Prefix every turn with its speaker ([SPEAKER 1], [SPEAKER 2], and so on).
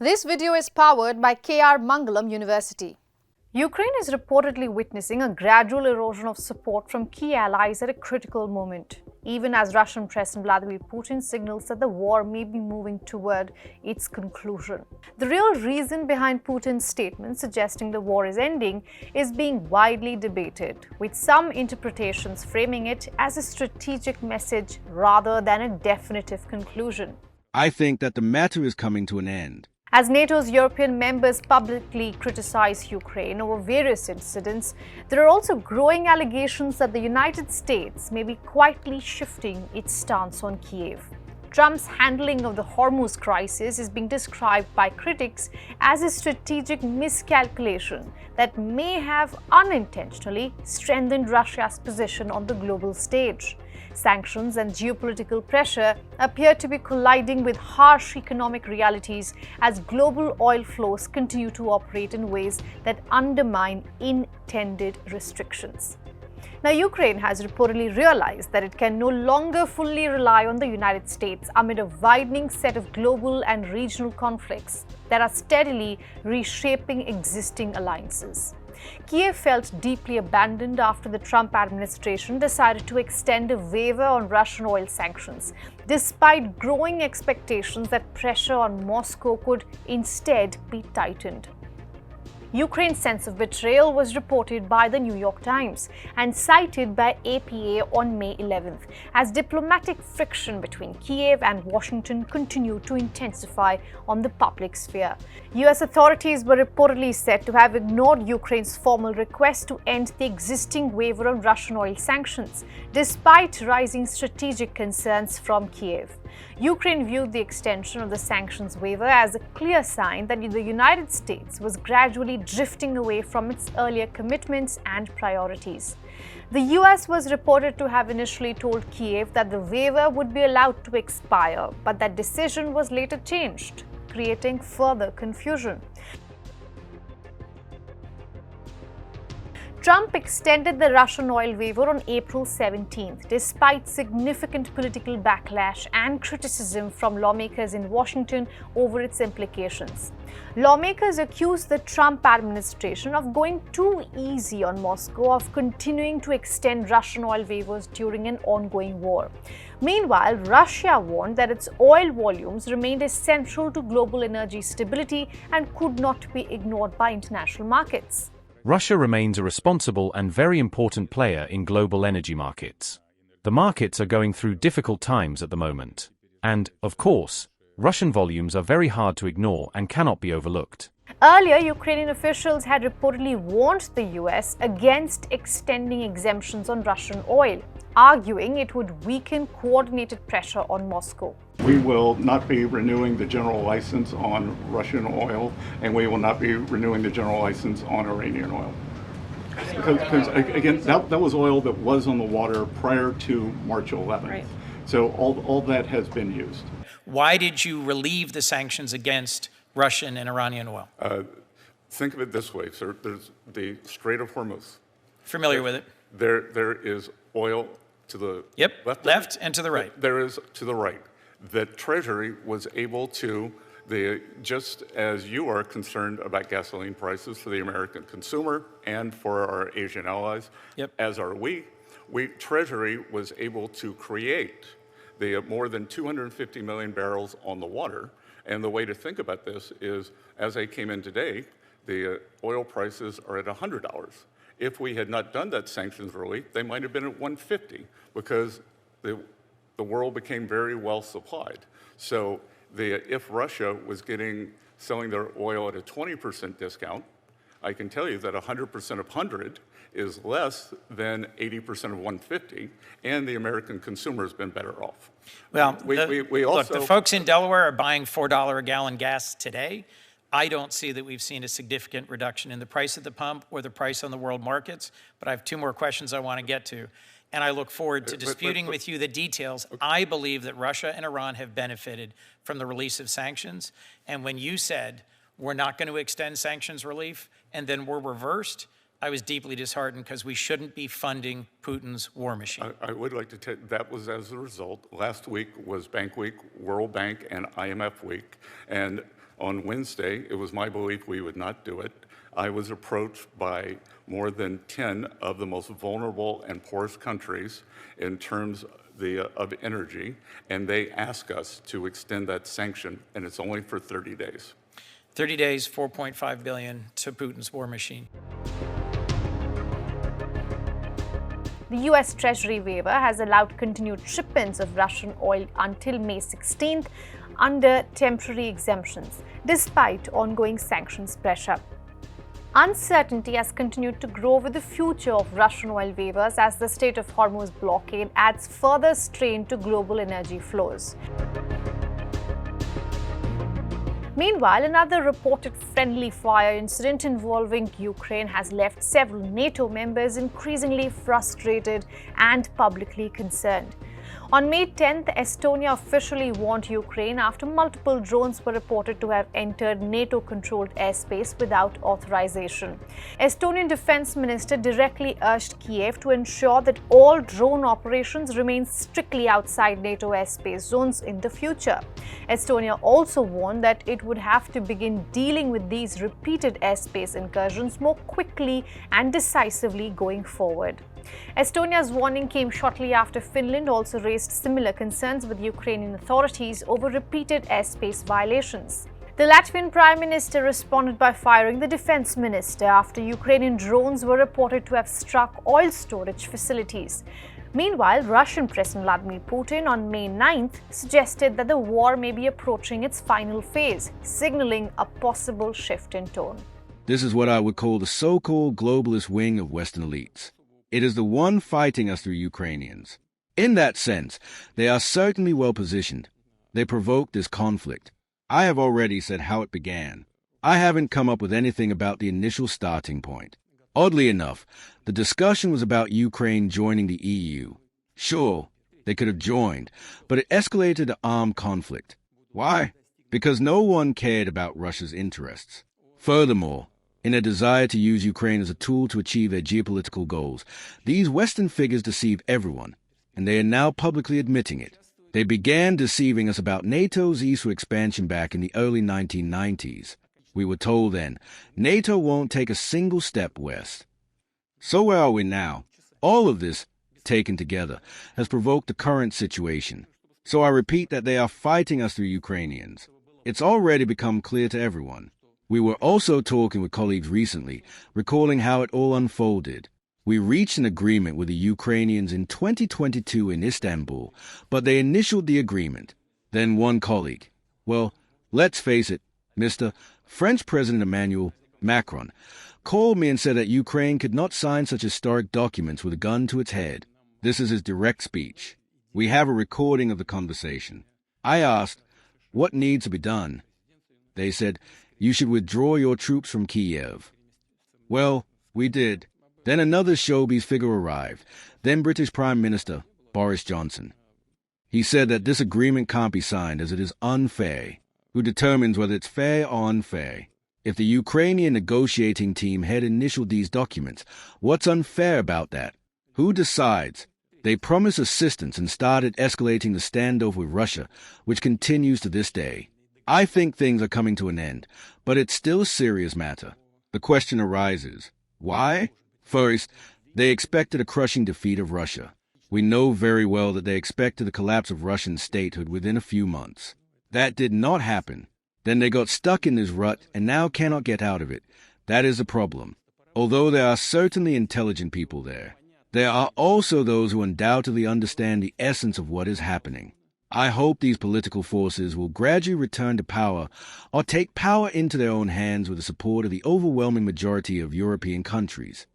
[SPEAKER 1] This video is powered by KR Mangalam University. Ukraine is reportedly witnessing a gradual erosion of support from key allies at a critical moment, even as Russian President Vladimir Putin signals that the war may be moving toward its conclusion. The real reason behind Putin's statement suggesting the war is ending is being widely debated, with some interpretations framing it as a strategic message rather than a definitive conclusion.
[SPEAKER 2] I think that the matter is coming to an end.
[SPEAKER 1] As NATO's European members publicly criticize Ukraine over various incidents, there are also growing allegations that the United States may be quietly shifting its stance on Kyiv. Trump's handling of the Hormuz crisis is being described by critics as a strategic miscalculation that may have unintentionally strengthened Russia's position on the global stage. Sanctions and geopolitical pressure appear to be colliding with harsh economic realities as global oil flows continue to operate in ways that undermine intended restrictions. Now, Ukraine has reportedly realized that it can no longer fully rely on the United States amid a widening set of global and regional conflicts that are steadily reshaping existing alliances. Kyiv felt deeply abandoned after the Trump administration decided to extend a waiver on Russian oil sanctions, despite growing expectations that pressure on Moscow could instead be tightened. Ukraine's sense of betrayal was reported by the New York Times and cited by APA on May 11th, as diplomatic friction between Kyiv and Washington continued to intensify on the public sphere. US authorities were reportedly said to have ignored Ukraine's formal request to end the existing waiver on Russian oil sanctions, despite rising strategic concerns from Kyiv. Ukraine viewed the extension of the sanctions waiver as a clear sign that the United States was gradually drifting away from its earlier commitments and priorities. The US was reported to have initially told Kyiv that the waiver would be allowed to expire, but that decision was later changed, creating further confusion. Trump extended the Russian oil waiver on April 17th, despite significant political backlash and criticism from lawmakers in Washington over its implications. Lawmakers accused the Trump administration of going too easy on Moscow, of continuing to extend Russian oil waivers during an ongoing war. Meanwhile, Russia warned that its oil volumes remained essential to global energy stability and could not be ignored by international markets.
[SPEAKER 3] Russia remains a responsible and very important player in global energy markets. The markets are going through difficult times at the moment. And, of course, Russian volumes are very hard to ignore and cannot be overlooked.
[SPEAKER 1] Earlier, Ukrainian officials had reportedly warned the US against extending exemptions on Russian oil, arguing it would weaken coordinated pressure on Moscow.
[SPEAKER 4] We will not be renewing the general license on Russian oil, and we will not be renewing the general license on Iranian oil. Because again, that was oil that was on the water prior to March 11th. Right. So all that has been used.
[SPEAKER 5] Why did you relieve the sanctions against Russian and Iranian oil?
[SPEAKER 4] Think of it this way, sir. There's the Strait of Hormuz.
[SPEAKER 5] Familiar with it.
[SPEAKER 4] There is oil to the
[SPEAKER 5] left and to the right.
[SPEAKER 4] There is to the right. The Treasury was able to, just as you are concerned about gasoline prices for the American consumer and for our Asian allies, as are we, Treasury was able to create the more than 250 million barrels on the water. And the way to think about this is, as I came in today, the oil prices are at $100. If we had not done that sanctions relief, they might have been at $150 because the world became very well supplied. So if Russia was selling their oil at a 20% discount, I can tell you that 100% of 100 is less than 80% of 150, and the American consumer has been better off.
[SPEAKER 5] Well, the folks in Delaware are buying $4 a gallon gas today. I don't see that we've seen a significant reduction in the price at the pump or the price on the world markets, but I have two more questions I want to get to. And I look forward to disputing with you the details. Okay. I believe that Russia and Iran have benefited from the release of sanctions. And when you said we're not going to extend sanctions relief and then we're reversed, I was deeply disheartened because we shouldn't be funding Putin's war machine.
[SPEAKER 4] I would like to tell you that was as a result. Last week was Bank Week, World Bank, and IMF Week. And On Wednesday, it was my belief we would not do it. I was approached by more than 10 of the most vulnerable and poorest countries in terms of energy, and they ask us to extend that sanction, and it's only for 30 days.
[SPEAKER 5] 30 days, $4.5 billion to Putin's war machine.
[SPEAKER 1] The US Treasury waiver has allowed continued shipments of Russian oil until May 16th under temporary exemptions, despite ongoing sanctions pressure. Uncertainty has continued to grow with the future of Russian oil waivers as the Strait of Hormuz blockade adds further strain to global energy flows. Meanwhile, another reported friendly fire incident involving Ukraine has left several NATO members increasingly frustrated and publicly concerned. On May 10th, Estonia officially warned Ukraine after multiple drones were reported to have entered NATO-controlled airspace without authorization. Estonian Defense Minister directly urged Kyiv to ensure that all drone operations remain strictly outside NATO airspace zones in the future. Estonia also warned that it would have to begin dealing with these repeated airspace incursions more quickly and decisively going forward. Estonia's warning came shortly after Finland also raised similar concerns with Ukrainian authorities over repeated airspace violations. The Latvian Prime Minister responded by firing the defense minister after Ukrainian drones were reported to have struck oil storage facilities. Meanwhile, Russian President Vladimir Putin on May 9th suggested that the war may be approaching its final phase, signaling a possible shift in tone.
[SPEAKER 2] This is what I would call the so-called globalist wing of Western elites. It is the one fighting us through Ukrainians. In that sense, they are certainly well positioned. They provoked this conflict. I have already said how it began. I haven't come up with anything about the initial starting point. Oddly enough, the discussion was about Ukraine joining the EU. Sure, they could have joined, but it escalated to armed conflict. Why? Because no one cared about Russia's interests. Furthermore, in a desire to use Ukraine as a tool to achieve their geopolitical goals, these Western figures deceive everyone, and they are now publicly admitting it. They began deceiving us about NATO's eastward expansion back in the early 1990s. We were told then, NATO won't take a single step west. So where are we now? All of this, taken together, has provoked the current situation. So I repeat that they are fighting us through Ukrainians. It's already become clear to everyone. We were also talking with colleagues recently, recalling how it all unfolded. We reached an agreement with the Ukrainians in 2022 in Istanbul, but they initialed the agreement. Then one colleague, well, let's face it, Mr. French President Emmanuel Macron, called me and said that Ukraine could not sign such historic documents with a gun to its head. This is his direct speech. We have a recording of the conversation. I asked, what needs to be done? They said, you should withdraw your troops from Kyiv. Well, we did. Then another showbiz figure arrived, then British Prime Minister Boris Johnson. He said that this agreement can't be signed as it is unfair. Who determines whether it's fair or unfair? If the Ukrainian negotiating team had initialed these documents, what's unfair about that? Who decides? They promised assistance and started escalating the standoff with Russia, which continues to this day. I think things are coming to an end, but it's still a serious matter. The question arises, why? First, they expected a crushing defeat of Russia. We know very well that they expected the collapse of Russian statehood within a few months. That did not happen. Then they got stuck in this rut and now cannot get out of it. That is the problem. Although there are certainly intelligent people there, there are also those who undoubtedly understand the essence of what is happening. I hope these political forces will gradually return to power or take power into their own hands with the support of the overwhelming majority of European countries.